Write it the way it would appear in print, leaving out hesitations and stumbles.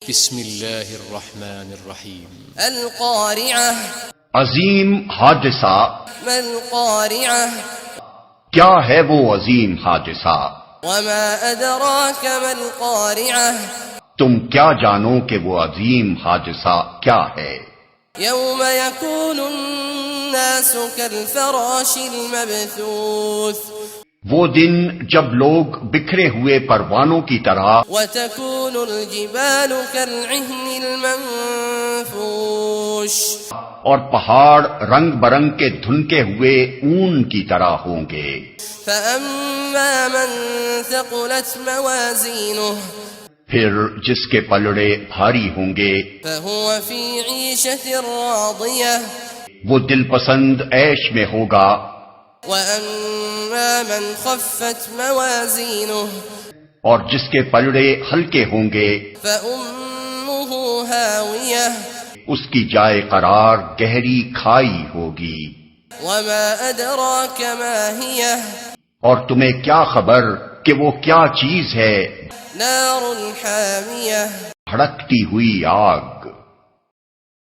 بسم اللہ الرحمن الرحیم القارعہ عظیم حادثہ. ما القارعہ کیا ہے وہ عظیم حادثہ؟ وما ادراک ما القارعہ تم کیا جانو کہ وہ عظیم حادثہ کیا ہے؟ یوم یکون الناس کالفراش المبثوث وہ دن جب لوگ بکھرے ہوئے پروانوں کی طرح وتكون الجبال كالعهن المنفوش اور پہاڑ رنگ برنگ کے دھنکے ہوئے اون کی طرح ہوں گے. فأما من ثقلت موازینه پھر جس کے پلڑے بھاری ہوں گے فهو في عيشة راضية وہ دل پسند عیش میں ہوگا. وأما من خفت موازینه اور جس کے پلڑے ہلکے ہوں گے فأمه هاوية اس کی جائے قرار گہری کھائی ہوگی. وما أدراك ما هي اور تمہیں کیا خبر کہ وہ کیا چیز ہے؟ نار حامية بھڑکتی ہوئی آگ.